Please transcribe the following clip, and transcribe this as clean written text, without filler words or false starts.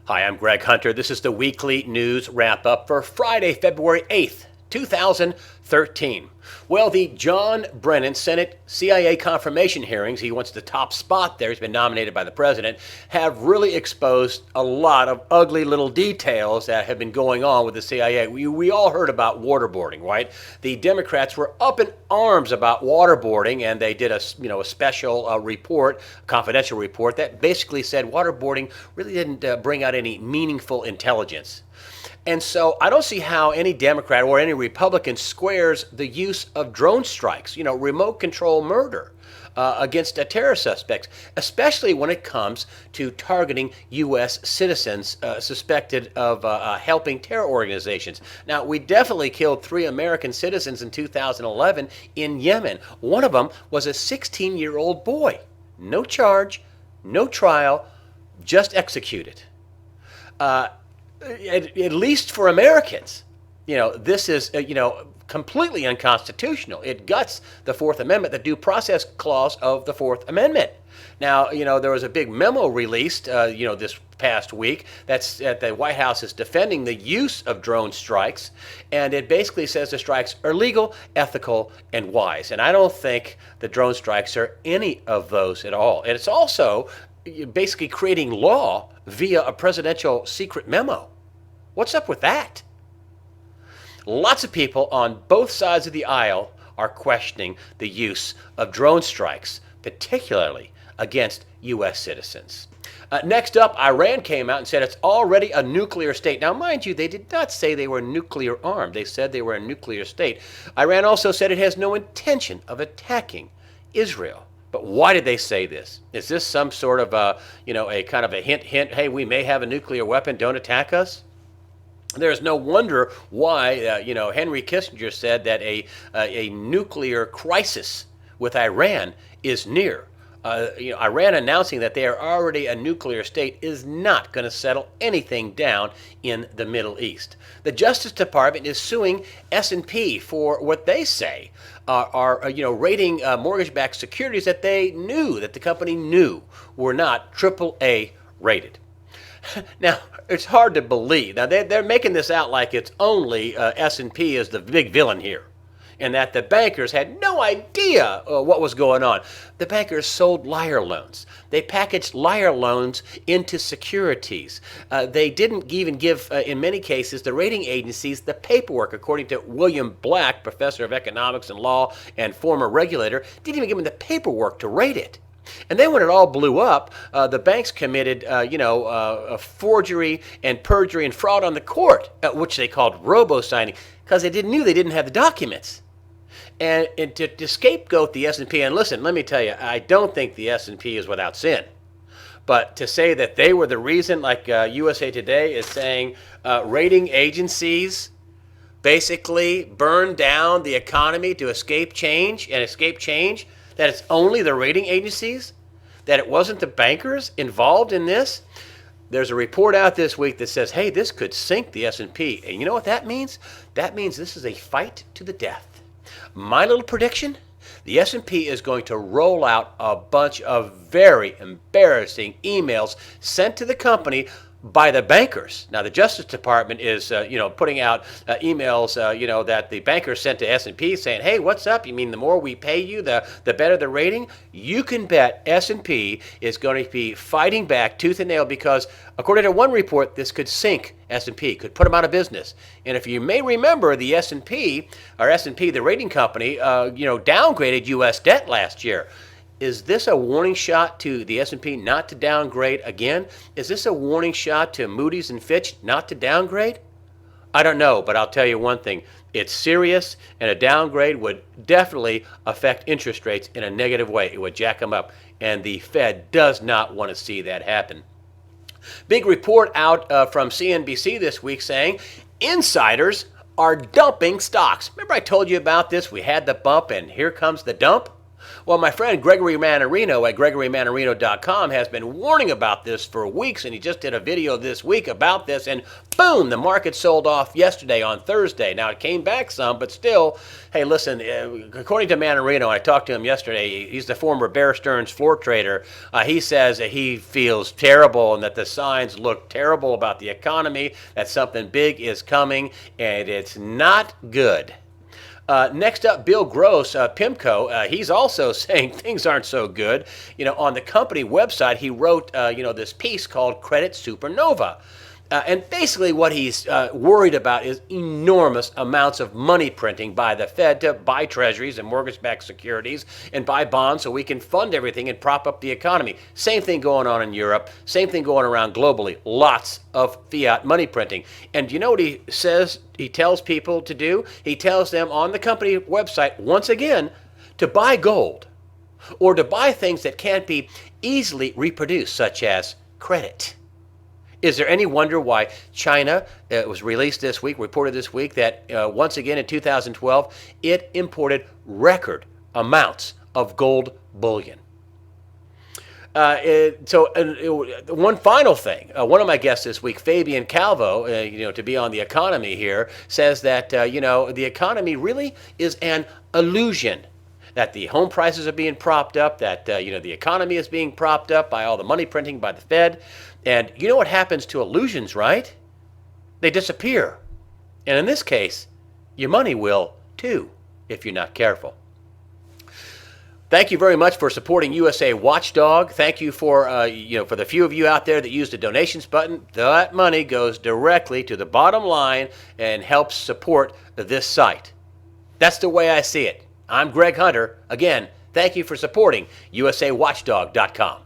Hi, I'm Greg Hunter. This is the weekly news wrap up for Friday, February 8th, 2013. Well, the John Brennan Senate CIA confirmation hearings, he wants the top spot there, he's been nominated by the president, have really exposed a lot of ugly little details that have been going on with the CIA. We all heard about waterboarding, right? The Democrats were up in arms about waterboarding, and they did a special report, confidential report, that basically said waterboarding really didn't bring out any meaningful intelligence. And so I don't see how any Democrat or any Republican squares the use of drone strikes, remote control murder against terror suspects, especially when it comes to targeting U.S. citizens suspected of helping terror organizations. Now, we definitely killed 3 American citizens in 2011 in Yemen. One of them was a 16-year-old boy. No charge, no trial, just executed. At least for Americans, this is, completely unconstitutional. It guts the Fourth Amendment, the due process clause of the Fourth Amendment. Now, there was a big memo released, this past week that's that the White House is defending the use of drone strikes, and it basically says the strikes are legal, ethical, and wise. And I don't think the drone strikes are any of those at all. And it's also basically creating law via a presidential secret memo. What's up with that? Lots of people on both sides of the aisle are questioning the use of drone strikes, particularly against U.S. citizens. Next up, Iran came out and said it's already a nuclear state. Now, mind you, they did not say they were nuclear armed. They said they were a nuclear state. Iran also said it has no intention of attacking Israel. But why did they say this? Is this some sort of a kind of a hint, hey, we may have a nuclear weapon, don't attack us? There's no wonder why, Henry Kissinger said that a nuclear crisis with Iran is near. Iran announcing that they are already a nuclear state is not going to settle anything down in the Middle East. The Justice Department is suing S&P for what they say are rating mortgage-backed securities that the company knew were not AAA rated. Now, it's hard to believe. Now, they're making this out like it's only S&P is the big villain here, and that the bankers had no idea what was going on. The bankers sold liar loans. They packaged liar loans into securities. They didn't even give, in many cases, the rating agencies the paperwork, according to William Black, professor of economics and law and former regulator, didn't even give them the paperwork to rate it. And then when it all blew up, the banks committed, forgery and perjury and fraud on the court, which they called robo-signing, because they knew they didn't have the documents. And to scapegoat the S&P, and listen, let me tell you, I don't think the S&P is without sin. But to say that they were the reason, like USA Today is saying, rating agencies basically burned down the economy to escape change, that it's only the rating agencies, that it wasn't the bankers involved in this. There's a report out this week that says, hey, this could sink the S&P. And you know what that means? That means this is a fight to the death. My little prediction, the S&P is going to roll out a bunch of very embarrassing emails sent to the company by the bankers. Now, the Justice Department is, putting out emails, that the bankers sent to S&P saying, hey, what's up? You mean the more we pay you, the better the rating? You can bet S&P is going to be fighting back tooth and nail because, according to one report, this could sink S&P, could put them out of business. And if you may remember, the S&P, the rating company, downgraded U.S. debt last year. Is this a warning shot to the S&P not to downgrade again? Is this a warning shot to Moody's and Fitch not to downgrade? I don't know, but I'll tell you one thing. It's serious, and a downgrade would definitely affect interest rates in a negative way. It would jack them up, and the Fed does not want to see that happen. Big report out from CNBC this week saying insiders are dumping stocks. Remember I told you about this? We had the bump, and here comes the dump. Well, my friend Gregory Mannarino at GregoryMannarino.com has been warning about this for weeks, and he just did a video this week about this, and boom, the market sold off yesterday on Thursday. Now, it came back some, but still, hey, listen, according to Mannarino, I talked to him yesterday, he's the former Bear Stearns floor trader. He says that he feels terrible and that the signs look terrible about the economy, that something big is coming, and it's not good. Next up, Bill Gross, PIMCO, he's also saying things aren't so good. On the company website, he wrote, this piece called Credit Supernova. And basically what he's worried about is enormous amounts of money printing by the Fed to buy treasuries and mortgage-backed securities and buy bonds so we can fund everything and prop up the economy. Same thing going on in Europe. Same thing going around globally. Lots of fiat money printing. And you know what he says he tells people to do? He tells them on the company website, once again, to buy gold or to buy things that can't be easily reproduced, such as credit. Is there any wonder why China, it was released this week, reported this week, that once again in 2012, it imported record amounts of gold bullion? One final thing. One of my guests this week, Fabian Calvo, to be on the economy here, says that, the economy really is an illusion. That the home prices are being propped up, that, the economy is being propped up by all the money printing by the Fed. And you know what happens to illusions, right? They disappear. And in this case, your money will too, if you're not careful. Thank you very much for supporting USA Watchdog. Thank you for the few of you out there that use the donations button. That money goes directly to the bottom line and helps support this site. That's the way I see it. I'm Greg Hunter. Again, thank you for supporting USAWatchdog.com.